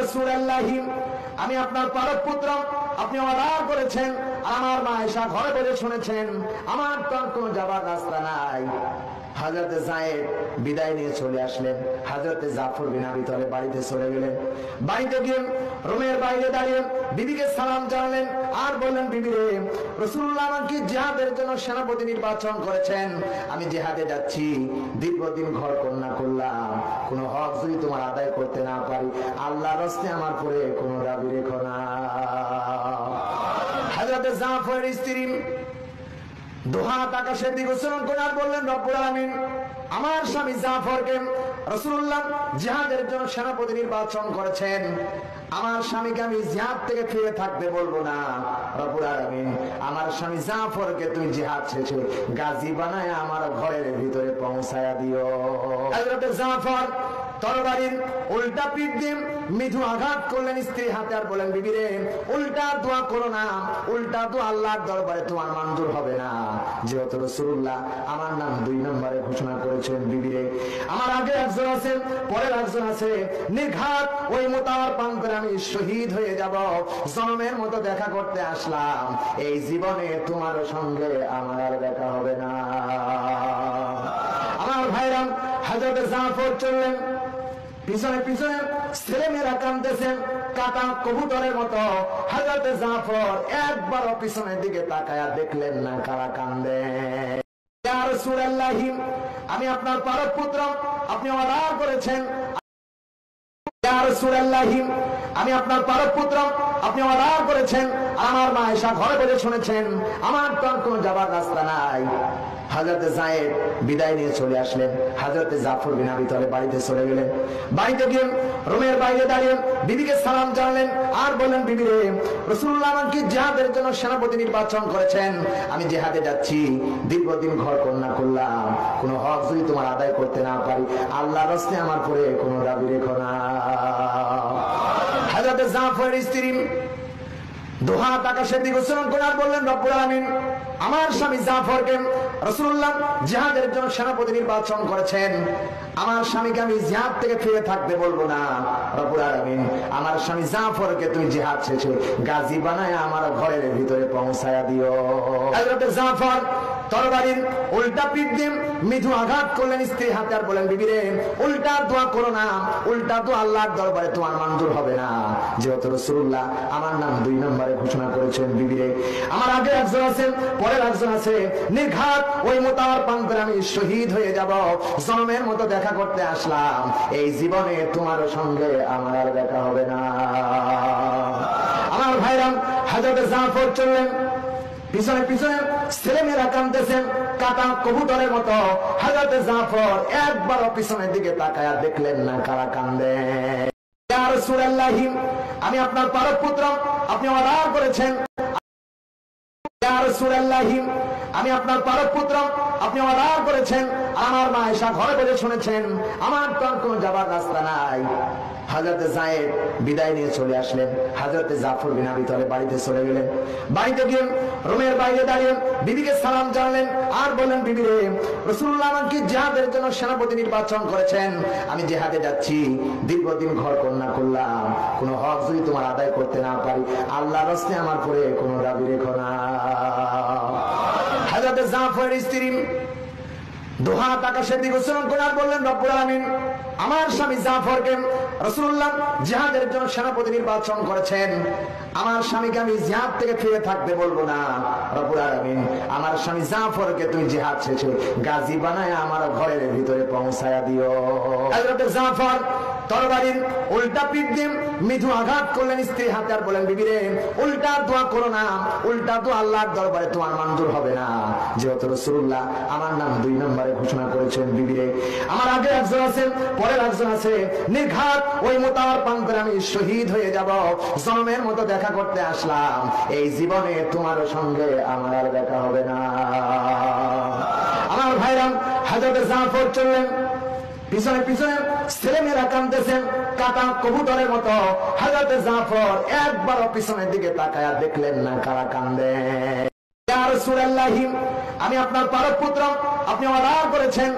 রাসূলুল্লাহ আমি আপনার পালক পুত্র, আপনি অর্ডার করেছেন, আমার মা আয়েশা ঘরে বসে শুনেছেন, আমার তো আর কোনো যাবার রাস্তা নাই। হযরতে যায়েদ বিদায় নিয়ে চলে আসলেন। হযরতে জাফর বিন আবি তালেব বাড়িতে চলে গেলেন। বাড়িতে গিয়ে রুমের বাইরে দাঁড়িয়ে বিবিকে সালাম জানালেন আর বললেন, বিবি রে, রাসূলুল্লাহ আমাকে জিহাদের জন্য সেনাপতি নির্বাচন করেছেন, আমি জিহাদে যাচ্ছি। দীর্ঘদিন ঘর কন্যা করলাম, কোন হক যদি তোমার আদায় করতে না পারি, আল্লাহর রাস্তায় আমার পরে কোন দাবি রেখো না। হযরতে জাফরের স্ত্রী দুহাত আকাশের দিকে উত্তোলন করে আর বললেন, রব্বুল আলামিন, আমার স্বামী জাফরকে রাসূলুল্লাহ জিহাদের জন্য সেনাপতি নির্বাচন করেছেন, আমার স্বামীকে আমি জিহাদ থেকে ফিরে থাকতে বলবো না। রব্বুল আলামিন, আমার স্বামী জাফরকে তুমি জিহাদ শেষে গাজী বানায় আমার ঘরের ভিতরে পৌঁছায়া দিও। হযরতে জাফর তরবারির উল্টা পিঠ দিয়ে মৃদু আঘাত করলেন স্ত্রীর হাতে আর বলেন, বিবি রে, উল্টা দোয়া করো না, উল্টা দোয়া আল্লাহর দরবারে তোমার মঞ্জুর হবে না। যেহেতু রাসূলুল্লাহ আমার নাম 2 নম্বরে ঘোষণা করেছেন, বিবি রে, আমার আগে একজন আছে, পরের একজন আছে, নির্ঘাত ওই মোতার পান করে আমি শহীদ হয়ে যাব। জনমের মতো দেখা করতে আসলাম, এই জীবনে তোমার সঙ্গে আমার আর দেখা হবে না। আমার ভাইরা, হযরত জাফর চললেন, পিছনে পিছনে ছেলেমেয়েরা কাঁদতেছেন কাটা কবুতরের মতো। হযরত জাফর একবারও পিছনের দিকে তাকায়া দেখলেন না কারা কান্দে। ইয়া রাসূলুল্লাহ আমি আপনার পালক পুত্র, আপনি অর্ডার করেছেন। ইয়া রাসূলুল্লাহ আমি আপনার পালক পুত্র, আপনি অর্ডার করেছেন, আমার মা আয়েশা ঘরে বসে শুনেছেন, আমার তো আর কোনো যাবার রাস্তা নাই। হযরতে যায়েদ বিদায় নিয়ে চলে আসলেন। হযরতে জাফর বিন আবি তালেব বাড়িতে চলে গেলেন। বাড়িতে গিয়ে রুমের বাইরে দাঁড়িয়ে বিবিকে সালাম জানালেন আর বললেন, বিবি রে, রাসূলুল্লাহ আমাকে জিহাদের জন্য সেনাপতি নির্বাচন করেছেন, আমি জিহাদে যাচ্ছি। দীর্ঘদিন ঘর কন্যা করলাম, কোন হক যদি তোমার আদায় করতে না পারি, আল্লাহর রাস্তায় আমার পরে কোন দাবি রেখো না। হযরতে জাফরের স্ত্রী দুহাত আকাশের দিকে উত্তোলন করে আর বললেন, রব্বুল আলামিন, আমার স্বামী জাফরকে রাসূলুল্লাহ জিহাদের জন্য সেনাপতি নির্বাচন করেছেন, আমার স্বামীকে আমি জিহাদ থেকে ফিরে থাকতে বলবো না। রব্বুল আলামিন, আমার স্বামী জাফরকে তুমি জিহাদ শেষে গাজী বানায় আমার ঘরের ভিতরে পৌঁছায়া দিও। হযরতে জাফর তরবারির উল্টা পিঠ দিয়ে মৃদু আঘাত করলেন স্ত্রীর হাতে আর বলেন, বিবি রে, উল্টা দোয়া করো না, উল্টা দোয়া আল্লাহর দরবারে তোমার মঞ্জুর হবে না। যেহেতু রাসূলুল্লাহ আমার নাম 2 নম্বরে ঘোষণা করেছেন, বিবি রে, আমার আগে একজন আছে, পরের একজন আছে, নির্ঘাত ওই মোতার পান করে আমি শহীদ হয়ে যাব। জনমের মতো দেখা করতে আসলাম, এই জীবনে তোমার সঙ্গে আমার আর দেখা হবে না। আমার ভাইরা, হযরত জাফর চললেন, পিছনে পিছনে ছেলেমেয়েরা কাঁদতেছেন কাটা কবুতরের মতো। হযরত জাফর একবারও পিছনের দিকে তাকায়া দেখলেন না কারা কান্দে। ইয়া রাসূলুল্লাহ আমি আপনার পালক পুত্র, আপনি অর্ডার করেছেন। ইয়া রাসূলুল্লাহ আমি আপনার পালক পুত্র, আপনি অর্ডার করেছেন, আমার মা আয়েশা ঘরে বসে শুনেছেন, আমার তো আর কোনো যাবার রাস্তা নাই। হযরতে যায়েদ বিদায় নিয়ে চলে আসলেন। হযরতে জাফর বিন আবি তালেব বাড়িতে চলে গেলেন। বাড়িতে গিয়ে রুমের বাইরে দাঁড়িয়ে বিবিকে সালাম জানালেন আর বললেন, বিবি রে, রাসূলুল্লাহ আমাকে জিহাদের জন্য সেনাপতি নির্বাচন করেছেন, আমি জিহাদে যাচ্ছি। দীর্ঘদিন ঘর কন্যা করলাম, কোন হক যদি তোমার আদায় করতে না পারি, আল্লাহর রাস্তায় আমার পরে কোন দাবি রেখো না। হযরতে জাফরের স্ত্রী দুহাত আকাশের দিকে উত্তোলন করে আর বললেন, রব্বুল আলামিন, আমার স্বামী জাফরকে রাসূলুল্লাহ জিহাদের জন্য সেনাপতি নির্বাচন করেছেন, আমার স্বামীকে আমি জিহাদ থেকে ফিরে থাকতে বলবো না। রব্বুল আলামিন, আমার স্বামী জাফরকে তুমি জিহাদ শেষে গাজী বানায় আমার ঘরের ভিতরে পৌঁছায়া দিও। হযরত জাফর তরবারির উল্টা পিঠ দিয়ে মৃদু আঘাত করলেন স্ত্রীর হাতে আর বলেন, বিবি রে, উল্টা দোয়া করো না, উল্টা দোয়া আল্লাহর দরবারে তোমার মঞ্জুর হবে না। যেহেতু রাসূলুল্লাহ আমার নাম 2 নম্বরে ঘোষণা করেছেন, বিবি রে, আমার আগে একজন আছে, পরের একজন আছে, নির্ঘাত ওই মোতার পান করে আমি শহীদ হয়ে যাব। জনমের মতো দেখা করতে আসলাম, এই জীবনে তোমার সঙ্গে আমার আর দেখা হবে না। আমার ভাইরা, হযরত জাফর চললেন, পিছনে পিছনে ছেলেমেয়েরা কাঁদতেছেন কাটা কবুতরের মতো। হযরত জাফর একবারও পিছনের দিকে তাকায়া দেখলেন না কারা কান্দে। ইয়া রাসূলুল্লাহ আমি আপনার পালক পুত্র, আপনি অর্ডার করেছেন,